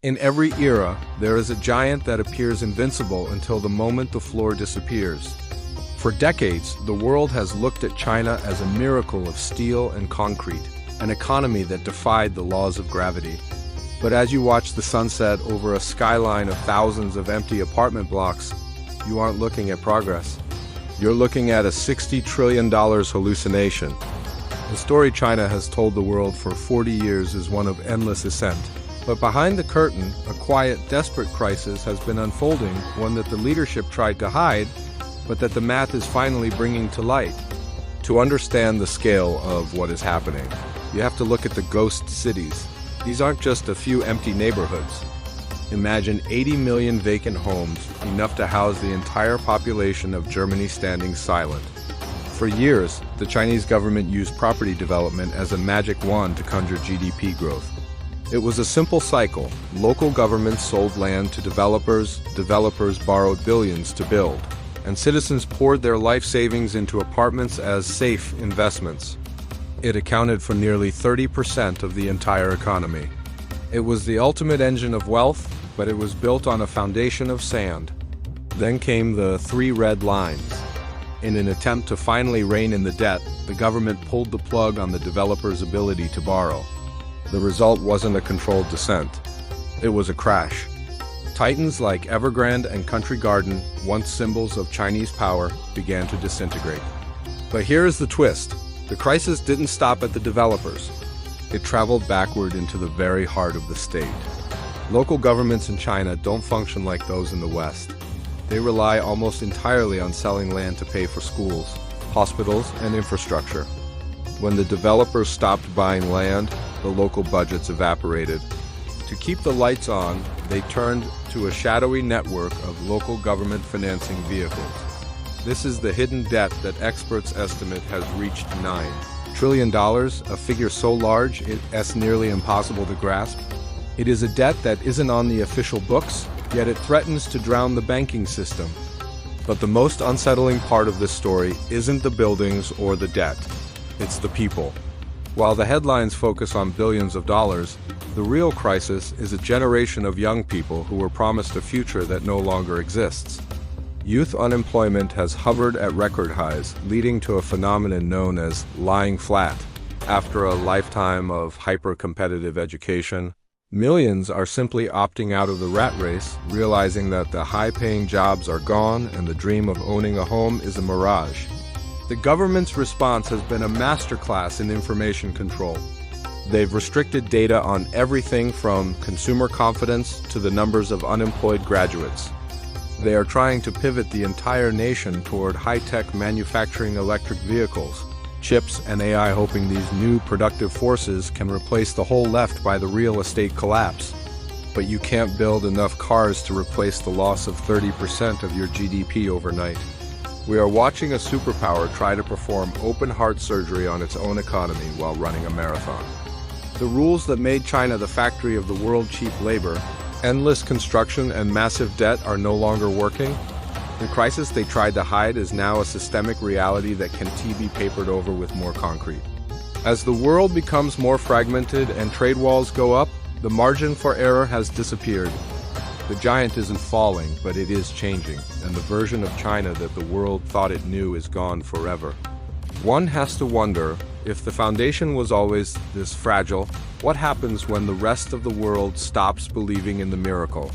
In every era, there is a giant that appears invincible until the moment the floor disappears. For decades, the world has looked at China as a miracle of steel and concrete, an economy that defied the laws of gravity. But as you watch the sunset over a skyline of thousands of empty apartment blocks, you aren't looking at progress. You're looking at a $60 trillion hallucination. The story China has told the world for 40 years is one of endless ascent. But behind the curtain, a quiet, desperate crisis has been unfolding, one that the leadership tried to hide, but that the math is finally bringing to light. To understand the scale of what is happening, you have to look at the ghost cities. These aren't just a few empty neighborhoods. Imagine 80 million vacant homes, enough to house the entire population of Germany standing silent. For years, the Chinese government used property development as a magic wand to conjure GDP growth. It was a simple cycle. Local governments sold land to developers, developers borrowed billions to build, and citizens poured their life savings into apartments as safe investments. It accounted for nearly 30% of the entire economy. It was the ultimate engine of wealth, but it was built on a foundation of sand. Then came the 3 red lines. In an attempt to finally rein in the debt, the government pulled the plug on the developers' ability to borrow. The result wasn't a controlled descent. It was a crash. Titans like Evergrande and Country Garden, once symbols of Chinese power, began to disintegrate. But here is the twist. The crisis didn't stop at the developers. It traveled backward into the very heart of the state. Local governments in China don't function like those in the West. They rely almost entirely on selling land to pay for schools, hospitals, and infrastructure. When the developers stopped buying land, the local budgets evaporated. To keep the lights on, they turned to a shadowy network of local government financing vehicles. This is the hidden debt that experts estimate has reached $9 trillion, a figure so large it's nearly impossible to grasp. It is a debt that isn't on the official books, yet it threatens to drown the banking system. But the most unsettling part of this story isn't the buildings or the debt. It's the people. While the headlines focus on billions of dollars, the real crisis is a generation of young people who were promised a future that no longer exists. Youth unemployment has hovered at record highs, leading to a phenomenon known as lying flat. After a lifetime of hyper-competitive education, millions are simply opting out of the rat race, realizing that the high-paying jobs are gone and the dream of owning a home is a mirage. The government's response has been a masterclass in information control. They've restricted data on everything from consumer confidence to the numbers of unemployed graduates. They are trying to pivot the entire nation toward high-tech manufacturing electric vehicles, chips, and AI, hoping these new productive forces can replace the hole left by the real estate collapse. But you can't build enough cars to replace the loss of 30% of your GDP overnight. We are watching a superpower try to perform open-heart surgery on its own economy while running a marathon. The rules that made China the factory of the world cheap labor, endless construction and massive debt are no longer working. The crisis they tried to hide is now a systemic reality that can be papered over with more concrete. As the world becomes more fragmented and trade walls go up, the margin for error has disappeared. The giant isn't falling, but it is changing, and the version of China that the world thought it knew is gone forever. One has to wonder, if the foundation was always this fragile, what happens when the rest of the world stops believing in the miracle?